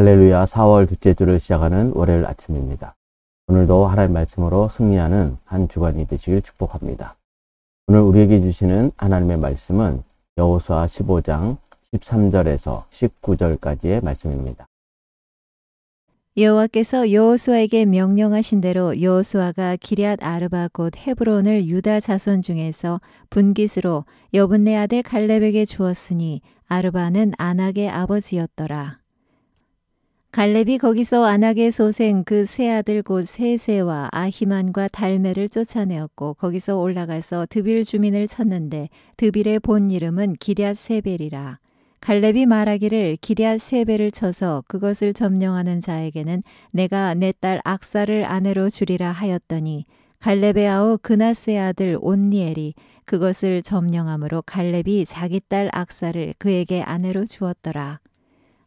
할렐루야. 4월 둘째 주를 시작하는 월요일 아침입니다. 오늘도 하나님 말씀으로 승리하는 한 주간이 되시길 축복합니다. 오늘 우리에게 주시는 하나님의 말씀은 여호수아 15장 13절에서 19절까지의 말씀입니다. 여호와께서 여호수아에게 명령하신 대로 여호수아가 기럇 아르바 곧 헤브론을 유다 자손 중에서 분깃으로 여분네 아들 갈렙에게 주었으니 아르바는 아낙의 아버지였더라. 갈렙이 거기서 아낙의 소생 그 세 아들 곧 세세와 아히만과 달메를 쫓아내었고 거기서 올라가서 드빌 주민을 쳤는데 드빌의 본 이름은 기럇 세벨이라. 갈렙이 말하기를 기럇 세벨을 쳐서 그것을 점령하는 자에게는 내가 내 딸 악사를 아내로 주리라 하였더니 갈렙의 아우 그나스의 아들 온니엘이 그것을 점령함으로 갈렙이 자기 딸 악사를 그에게 아내로 주었더라.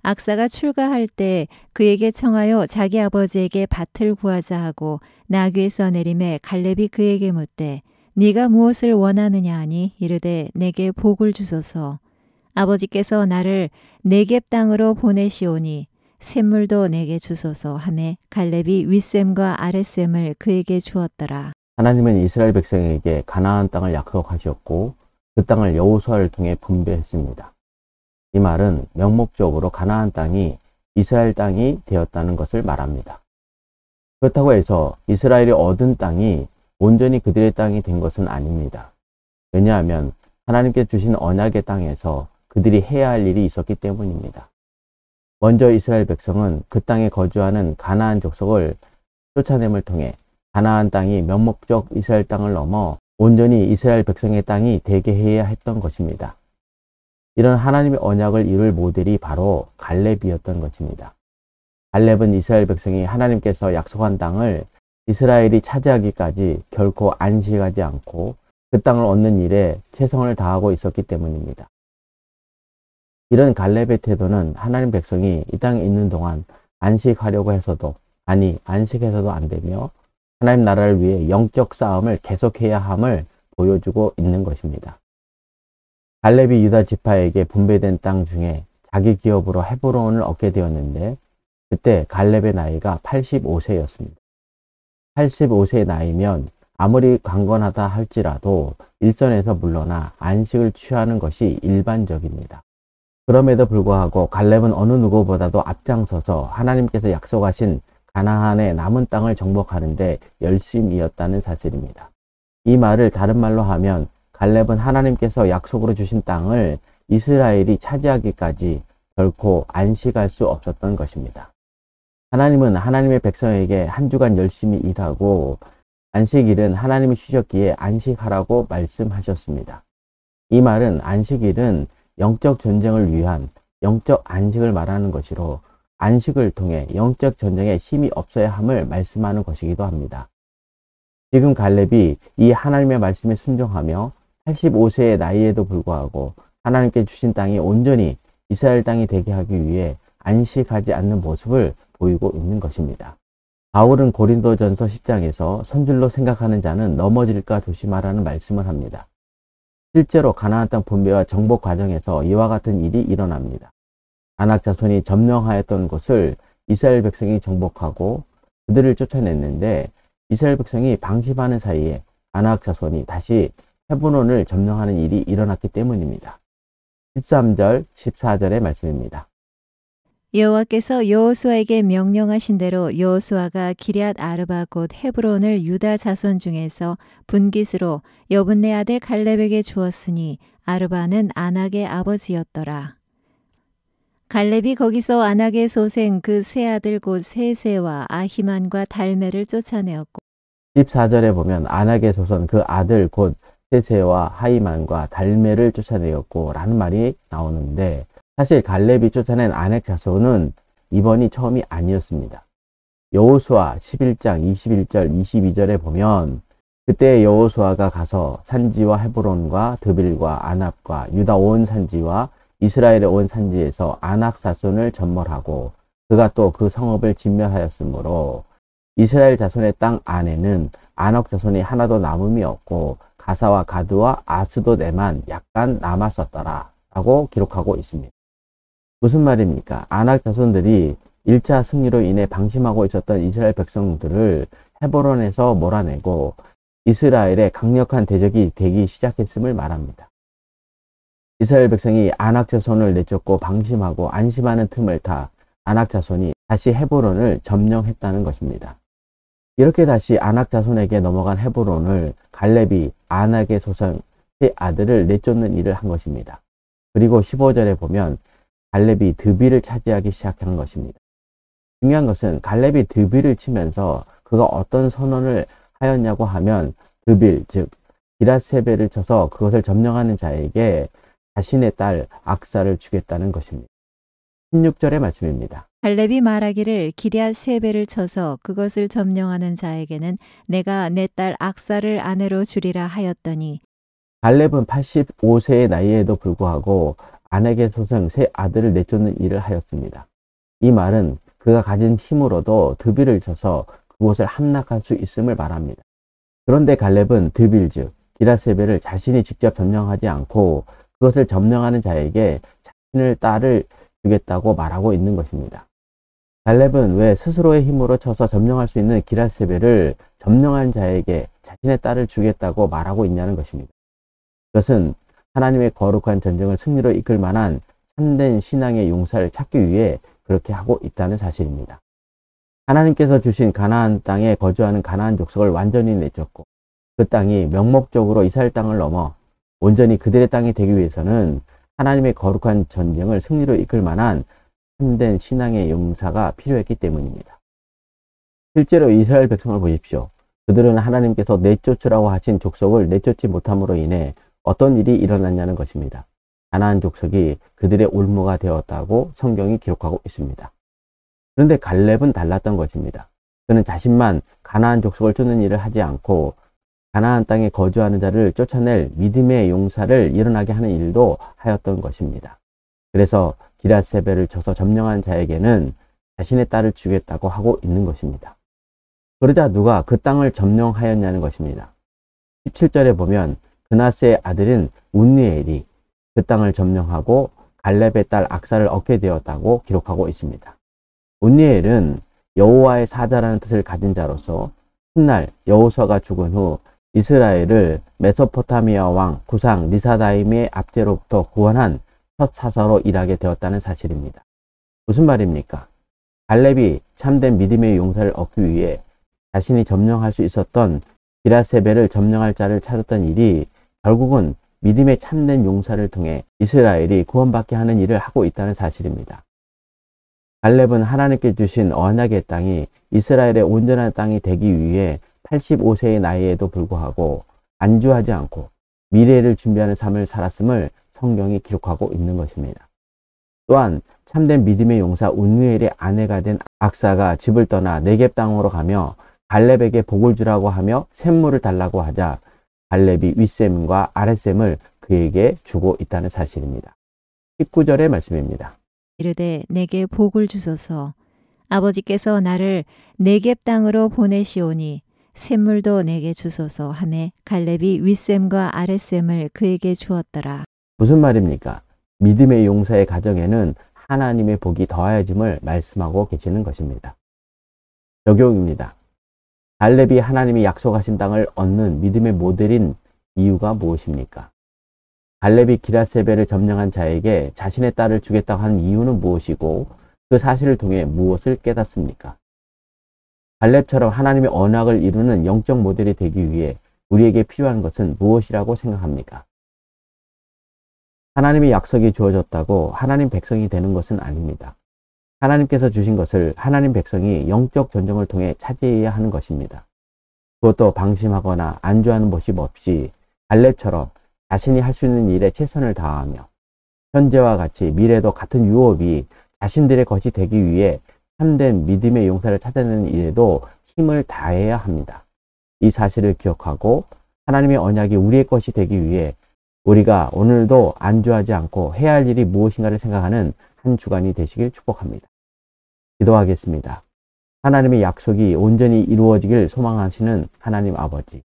악사가 출가할 때 그에게 청하여 자기 아버지에게 밭을 구하자 하고 나귀에서 내림에 갈렙이 그에게 묻되 네가 무엇을 원하느냐 하니 이르되 내게 복을 주소서. 아버지께서 나를 네겝 땅으로 보내시오니 샘물도 내게 주소서 하매 갈렙이 윗샘과 아랫샘을 그에게 주었더라. 하나님은 이스라엘 백성에게 가나안 땅을 약속하셨고 그 땅을 여호수아를 통해 분배했습니다. 이 말은 명목적으로 가나안 땅이 이스라엘 땅이 되었다는 것을 말합니다. 그렇다고 해서 이스라엘이 얻은 땅이 온전히 그들의 땅이 된 것은 아닙니다. 왜냐하면 하나님께 주신 언약의 땅에서 그들이 해야 할 일이 있었기 때문입니다. 먼저 이스라엘 백성은 그 땅에 거주하는 가나안 족속을 쫓아냄을 통해 가나안 땅이 명목적 이스라엘 땅을 넘어 온전히 이스라엘 백성의 땅이 되게 해야 했던 것입니다. 이런 하나님의 언약을 이룰 모델이 바로 갈렙이었던 것입니다. 갈렙은 이스라엘 백성이 하나님께서 약속한 땅을 이스라엘이 차지하기까지 결코 안식하지 않고 그 땅을 얻는 일에 최선을 다하고 있었기 때문입니다. 이런 갈렙의 태도는 하나님 백성이 이 땅에 있는 동안 안식하려고 해서도 안식해서도 안 되며 하나님 나라를 위해 영적 싸움을 계속해야 함을 보여주고 있는 것입니다. 갈렙이 유다 지파에게 분배된 땅 중에 자기 기업으로 헤브론을 얻게 되었는데 그때 갈렙의 나이가 85세였습니다. 85세의 나이면 아무리 강건하다 할지라도 일선에서 물러나 안식을 취하는 것이 일반적입니다. 그럼에도 불구하고 갈렙은 어느 누구보다도 앞장서서 하나님께서 약속하신 가나안의 남은 땅을 정복하는데 열심이었다는 사실입니다. 이 말을 다른 말로 하면 갈렙은 하나님께서 약속으로 주신 땅을 이스라엘이 차지하기까지 결코 안식할 수 없었던 것입니다. 하나님은 하나님의 백성에게 한 주간 열심히 일하고 안식일은 하나님이 쉬셨기에 안식하라고 말씀하셨습니다. 이 말은 안식일은 영적 전쟁을 위한 영적 안식을 말하는 것이로 안식을 통해 영적 전쟁에 힘이 없어야 함을 말씀하는 것이기도 합니다. 지금 갈렙이 이 하나님의 말씀에 순종하며 85세의 나이에도 불구하고 하나님께 주신 땅이 온전히 이스라엘 땅이 되게 하기 위해 안식하지 않는 모습을 보이고 있는 것입니다. 바울은 고린도전서 10장에서 선줄로 생각하는 자는 넘어질까 조심하라는 말씀을 합니다. 실제로 가나안 땅 분배와 정복 과정에서 이와 같은 일이 일어납니다. 아낙 자손이 점령하였던 곳을 이스라엘 백성이 정복하고 그들을 쫓아냈는데 이스라엘 백성이 방심하는 사이에 아낙 자손이 다시 헤브론을 점령하는 일이 일어났기 때문입니다. 13절, 14절의 말씀입니다. 여호와께서 여호수아에게 명령하신 대로 여호수아가 기럇 아르바 곧 헤브론을 유다 자손 중에서 분깃으로 여분네 아들 갈렙에게 주었으니 아르바는 아낙의 아버지였더라. 갈렙이 거기서 아낙의 소생 그 세 아들 곧 세세와 아히만과 달메를 쫓아내었고 14절에 보면 아낙의 소선 그 아들 곧 세세와 하이만과 달메를 쫓아내었고 라는 말이 나오는데 사실 갈렙이 쫓아낸 아낙 자손은 이번이 처음이 아니었습니다. 여호수아 11장 21절 22절에 보면 그때 여호수아가 가서 산지와 헤브론과 드빌과 아납과 유다 온 산지와 이스라엘의 온 산지에서 아낙 자손을 전멸하고 그가 또 그 성읍을 진멸하였으므로 이스라엘 자손의 땅 안에는 아낙 자손이 하나도 남음이 없고 가사와 가드와 아스돗에만 약간 남았었더라 라고 기록하고 있습니다. 무슨 말입니까? 아낙 자손들이 1차 승리로 인해 방심하고 있었던 이스라엘 백성들을 헤브론에서 몰아내고 이스라엘의 강력한 대적이 되기 시작했음을 말합니다. 이스라엘 백성이 아낙 자손을 내쫓고 방심하고 안심하는 틈을 타 아낙 자손이 다시 헤브론을 점령했다는 것입니다. 이렇게 다시 아낙 자손에게 넘어간 헤브론을 갈렙이 아낙의 소생 세 아들을 내쫓는 일을 한 것입니다. 그리고 15절에 보면 갈렙이 드비를 차지하기 시작한 것입니다. 중요한 것은 갈렙이 드비를 치면서 그가 어떤 선언을 하였냐고 하면 드빌, 즉 기랏세벨을 쳐서 그것을 점령하는 자에게 자신의 딸 악사를 주겠다는 것입니다. 16절의 말씀입니다. 갈렙이 말하기를 기럇세벨을 쳐서 그것을 점령하는 자에게는 내가 내 딸 악사를 아내로 주리라 하였더니 갈렙은 85세의 나이에도 불구하고 아낙의 소생 세 아들을 내쫓는 일을 하였습니다. 이 말은 그가 가진 힘으로도 드빌을 쳐서 그곳을 함락할 수 있음을 말합니다. 그런데 갈렙은 드빌 즉 기럇세벨을 자신이 직접 점령하지 않고 그것을 점령하는 자에게 자신의 딸을 주겠다고 말하고 있는 것입니다. 갈렙은 왜 스스로의 힘으로 쳐서 점령할 수 있는 기럇세벨을 점령한 자에게 자신의 딸을 주겠다고 말하고 있냐는 것입니다. 그것은 하나님의 거룩한 전쟁을 승리로 이끌 만한 참된 신앙의 용사를 찾기 위해 그렇게 하고 있다는 사실입니다. 하나님께서 주신 가나안 땅에 거주하는 가나안 족속을 완전히 내쫓고 그 땅이 명목적으로 이스라엘 땅을 넘어 온전히 그들의 땅이 되기 위해서는 하나님의 거룩한 전쟁을 승리로 이끌 만한 참된 신앙의 용사가 필요했기 때문입니다. 실제로 이스라엘 백성을 보십시오. 그들은 하나님께서 내쫓으라고 하신 족속을 내쫓지 못함으로 인해 어떤 일이 일어났냐는 것입니다. 가나안 족속이 그들의 올무가 되었다고 성경이 기록하고 있습니다. 그런데 갈렙은 달랐던 것입니다. 그는 자신만 가나안 족속을 쫓는 일을 하지 않고 가나안 땅에 거주하는 자를 쫓아낼 믿음의 용사를 일어나게 하는 일도 하였던 것입니다. 그래서 기럇세벨을 쳐서 점령한 자에게는 자신의 딸을 주겠다고 하고 있는 것입니다. 그러자 누가 그 땅을 점령하였냐는 것입니다. 17절에 보면 그나스의 아들인 운니엘이 그 땅을 점령하고 갈렙의 딸 악사를 얻게 되었다고 기록하고 있습니다. 운니엘은 여호와의 사자라는 뜻을 가진 자로서 훗날 여호수아가 죽은 후 이스라엘을 메소포타미아 왕 구상 리사다임의 압제로부터 구원한 첫 사사로 일하게 되었다는 사실입니다. 무슨 말입니까? 갈렙이 참된 믿음의 용사를 얻기 위해 자신이 점령할 수 있었던 기럇세벨을 점령할 자를 찾았던 일이 결국은 믿음의 참된 용사를 통해 이스라엘이 구원받게 하는 일을 하고 있다는 사실입니다. 갈렙은 하나님께 주신 언약의 땅이 이스라엘의 온전한 땅이 되기 위해 85세의 나이에도 불구하고 안주하지 않고 미래를 준비하는 삶을 살았음을 성경이 기록하고 있는 것입니다. 또한 참된 믿음의 용사 운니엘의 아내가 된 악사가 집을 떠나 네겝 땅으로 가며 갈렙에게 복을 주라고 하며 샘물을 달라고 하자 갈렙이 윗샘과 아랫샘을 그에게 주고 있다는 사실입니다. 19절의 말씀입니다. 이르되 내게 복을 주소서 아버지께서 나를 네겝 땅으로 보내시오니 샘물도 내게 주소서 하매 갈렙이 윗샘과 아랫샘을 그에게 주었더라. 무슨 말입니까? 믿음의 용사의 가정에는 하나님의 복이 더하여짐을 말씀하고 계시는 것입니다. 적용입니다. 갈렙이 하나님이 약속하신 땅을 얻는 믿음의 모델인 이유가 무엇입니까? 갈렙이 기럇세벨을 점령한 자에게 자신의 딸을 주겠다고 하는 이유는 무엇이고 그 사실을 통해 무엇을 깨닫습니까? 갈렙처럼 하나님의 언약을 이루는 영적 모델이 되기 위해 우리에게 필요한 것은 무엇이라고 생각합니까? 하나님의 약속이 주어졌다고 하나님 백성이 되는 것은 아닙니다. 하나님께서 주신 것을 하나님 백성이 영적 전쟁을 통해 차지해야 하는 것입니다. 그것도 방심하거나 안주하는 모습 없이 갈렙처럼 자신이 할 수 있는 일에 최선을 다하며 현재와 같이 미래도 같은 유업이 자신들의 것이 되기 위해 참된 믿음의 용사를 찾아내는 일에도 힘을 다해야 합니다. 이 사실을 기억하고 하나님의 언약이 우리의 것이 되기 위해 우리가 오늘도 안주하지 않고 해야 할 일이 무엇인가를 생각하는 한 주간이 되시길 축복합니다. 기도하겠습니다. 하나님의 약속이 온전히 이루어지길 소망하시는 하나님 아버지,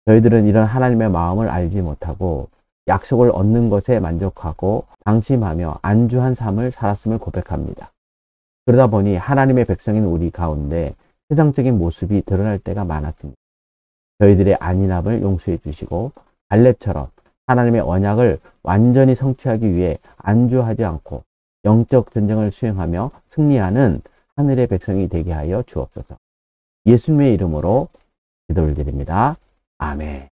저희들은 이런 하나님의 마음을 알지 못하고 약속을 얻는 것에 만족하고 방심하며 안주한 삶을 살았음을 고백합니다. 그러다 보니 하나님의 백성인 우리 가운데 세상적인 모습이 드러날 때가 많았습니다. 저희들의 안일함을 용서해 주시고 갈렙처럼 하나님의 언약을 완전히 성취하기 위해 안주하지 않고 영적 전쟁을 수행하며 승리하는 하늘의 백성이 되게 하여 주옵소서. 예수님의 이름으로 기도를 드립니다. 아멘.